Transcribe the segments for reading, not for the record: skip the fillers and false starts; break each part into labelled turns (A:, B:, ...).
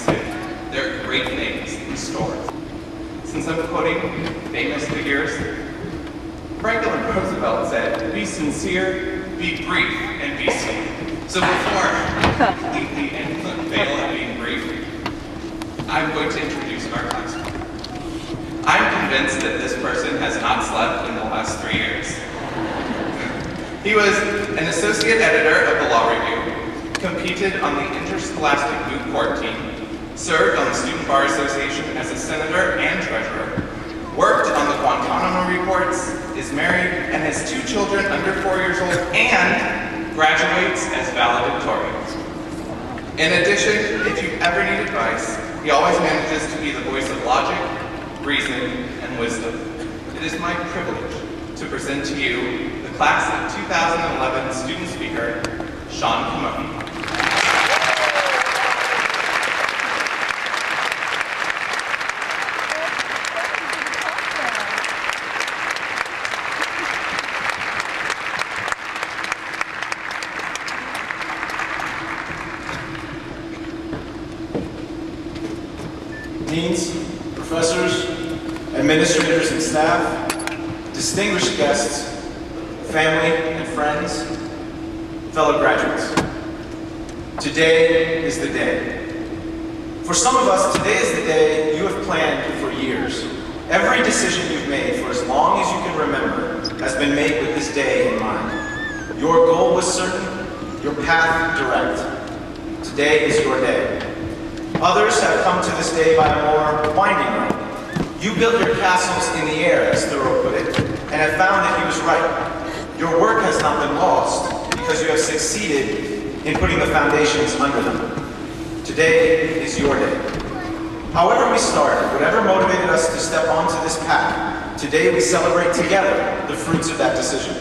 A: music, there are great things in store. Since I'm quoting famous figures, Franklin Roosevelt said, "Be sincere, be brief, and be sweet." So before I completely fail at being brief, I'm going to introduce our classroom. I'm convinced that this person has not slept in the last 3 years. He was an associate editor of the Law Review, competed on the interscholastic moot court team, served on the Student Bar Association as a senator and treasurer, worked on the Guantanamo reports, is married, and has 2 children under 4 years old, and graduates as valedictorians. In addition, if you ever need advice, he always manages to be the voice of logic, reason, and wisdom. It is my privilege to present to you the class of 2011 student speaker, Sean Kimoni.
B: Deans, professors, administrators and staff, distinguished guests, family and friends, fellow graduates. Today is the day. For some of us, today is the day you have planned for years. Every decision you've made for as long as you can remember has been made with this day in mind. Your goal was certain, your path direct. Today is your day. Others have come to this day by a more winding road. You built your castles in the air, as Thoreau put it, and have found that he was right. Your work has not been lost because you have succeeded in putting the foundations under them. Today is your day. However we started, whatever motivated us to step onto this path, today we celebrate together the fruits of that decision.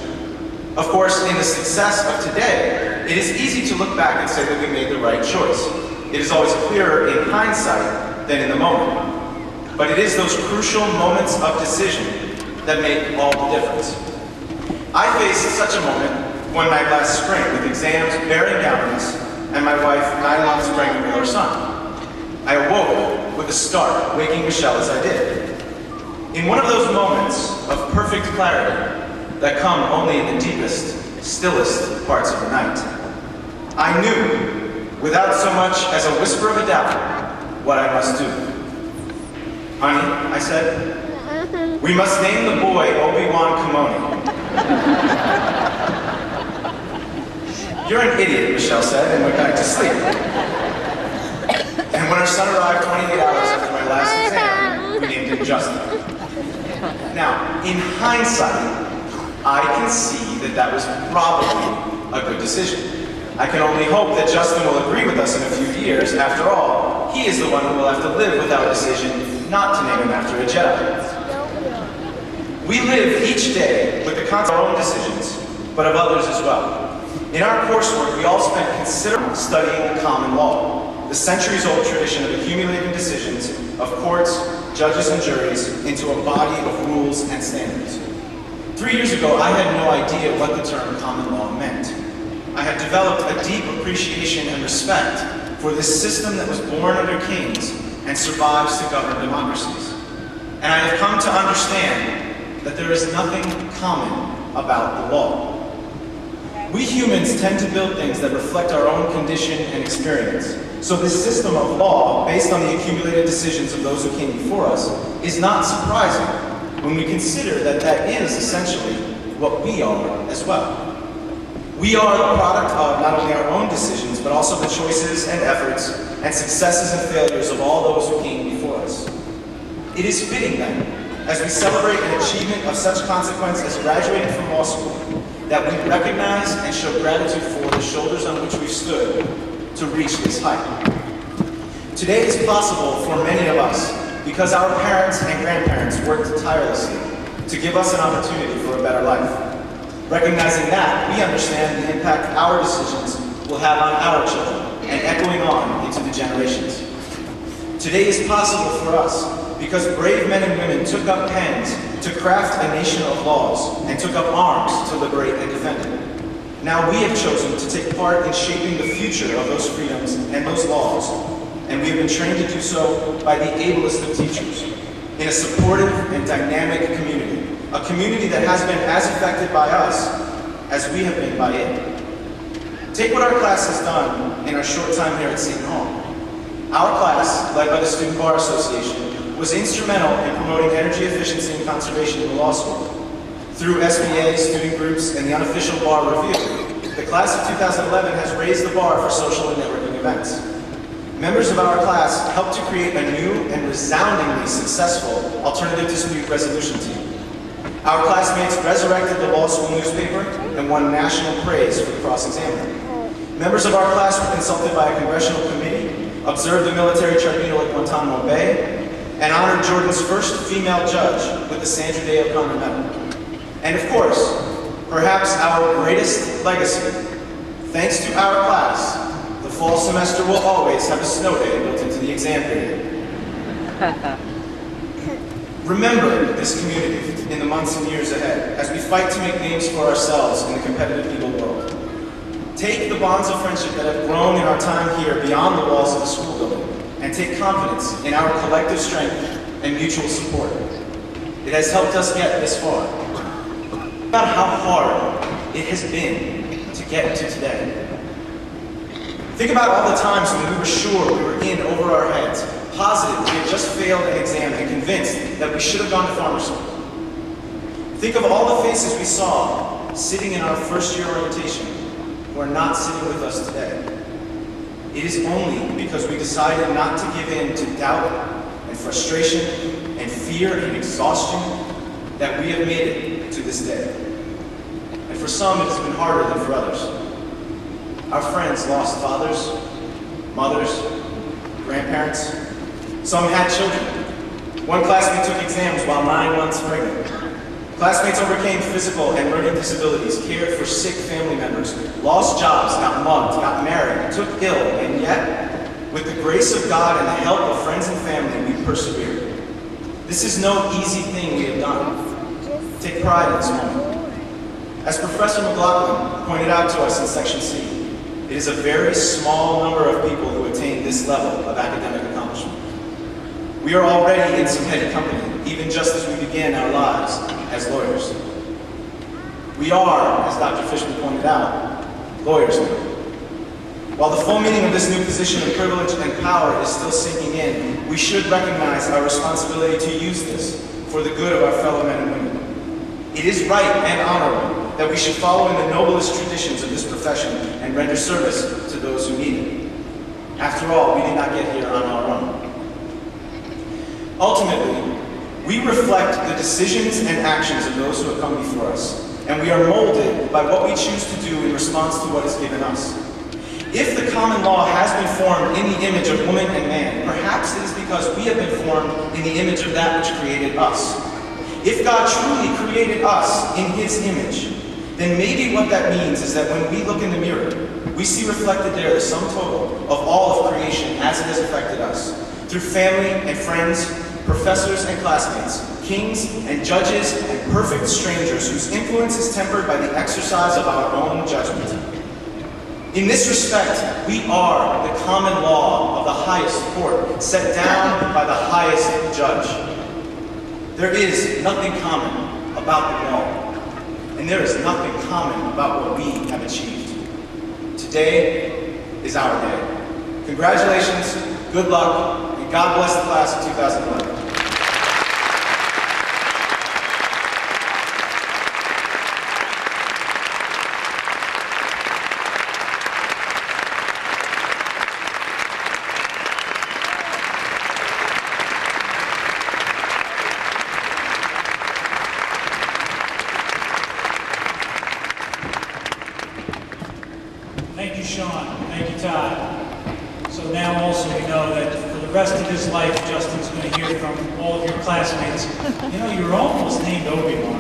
B: Of course, in the success of today, it is easy to look back and say that we made the right choice. It is always clearer in hindsight than in the moment. But it is those crucial moments of decision that make all the difference. I faced such a moment one night last spring with exams bearing down on us and my wife 9 months pregnant with our son. I awoke with a start, waking Michelle as I did. In one of those moments of perfect clarity that come only in the deepest, stillest parts of the night, I knew, without so much as a whisper of a doubt, what I must do. "Honey," I said, "we must name the boy Obi-Wan Kimoni." "You're an idiot," Michelle said, and went back to sleep. And when our son arrived 28 hours after my last exam, we named him Justin. Now, in hindsight, I can see that that was probably a good decision. I can only hope that Justin will agree with us in a few years. After all, he is the one who will have to live with our decision not to name him after a Jedi. We live each day with the consequences of our own decisions, but of others as well. In our coursework, we all spent considerable studying the common law, the centuries-old tradition of accumulating decisions of courts, judges, and juries into a body of rules and standards. 3 years ago, I had no idea what the term common law meant. I have developed a deep appreciation and respect for this system that was born under kings and survives to govern democracies. And I have come to understand that there is nothing common about the law. We humans tend to build things that reflect our own condition and experience. So this system of law, based on the accumulated decisions of those who came before us, is not surprising when we consider that that is essentially what we are as well. We are the product of not only our own decisions, but also the choices and efforts and successes and failures of all those who came before us. It is fitting then, as we celebrate an achievement of such consequence as graduating from law school, that we recognize and show gratitude for the shoulders on which we've stood to reach this height. Today is possible for many of us because our parents and grandparents worked tirelessly to give us an opportunity for a better life. Recognizing that, we understand the impact our decisions will have on our children and echoing on into the generations. Today is possible for us because brave men and women took up pens to craft a nation of laws and took up arms to liberate and defend it. Now we have chosen to take part in shaping the future of those freedoms and those laws and we have been trained to do so by the ablest of teachers, in a supportive and dynamic community, a community that has been as affected by us as we have been by it. Take what our class has done in our short time here at Seton Hall. Our class, led by the Student Bar Association, was instrumental in promoting energy efficiency and conservation in the law school. Through SBA, student groups, and the unofficial bar review, the class of 2011 has raised the bar for social and networking events. Members of our class helped to create a new and resoundingly successful alternative dispute resolution team. Our classmates resurrected the law school newspaper and won national praise for the cross-examiner. Members of our class were consulted by a congressional committee, observed the military tribunal at Guantanamo Bay, and honored Jordan's first female judge with the Sandra Day O'Connor Medal. And of course, perhaps our greatest legacy, thanks to our class, the fall semester will always have a snow day built into the exam period. Remember this community in the months and years ahead as we fight to make names for ourselves in the competitive legal world. Take the bonds of friendship that have grown in our time here beyond the walls of the school building and take confidence in our collective strength and mutual support. It has helped us get this far. About how hard it has been to get to today. Think about all the times when we were sure we were in over our heads, positive we had just failed an exam and convinced that we should have gone to farmer school. Think of all the faces we saw sitting in our first year orientation who are not sitting with us today. It is only because we decided not to give in to doubt and frustration and fear and exhaustion that we have made it to this day. And for some, it has been harder than for others. Our friends lost fathers, mothers, grandparents. Some had children. One classmate took exams while 9 months pregnant. Classmates overcame physical and learning disabilities, cared for sick family members, lost jobs, got mugged, got married, took ill, and yet, with the grace of God and the help of friends and family, we persevered. This is no easy thing we have done. Take pride in this moment. As Professor McLaughlin pointed out to us in Section C, it is a very small number of people who attain this level of academic accomplishment. We are already in some heady company, even just as we began our lives as lawyers. We are, as Dr. Fishman pointed out, lawyers now. While the full meaning of this new position of privilege and power is still sinking in, we should recognize our responsibility to use this for the good of our fellow men and women. It is right and honorable that we should follow in the noblest traditions of this profession and render service to those who need it. After all, we did not get here on our own. Ultimately, we reflect the decisions and actions of those who have come before us, and we are molded by what we choose to do in response to what is given us. If the common law has been formed in the image of woman and man, perhaps it is because we have been formed in the image of that which created us. If God truly created us in His image, then maybe what that means is that when we look in the mirror, we see reflected there the sum total of all of creation as it has affected us, through family and friends, professors and classmates, kings and judges and perfect strangers whose influence is tempered by the exercise of our own judgment. In this respect, we are the common law of the highest court, set down by the highest judge. There is nothing common about the law, and there is nothing common about what we have achieved. Today is our day. Congratulations, good luck, and God bless the class of 2011.
C: Thank you, Sean. Thank you, Todd. So now also we know that for the rest of his life, Justin's going to hear from all of your classmates. You know, you were almost named Obi-Wan.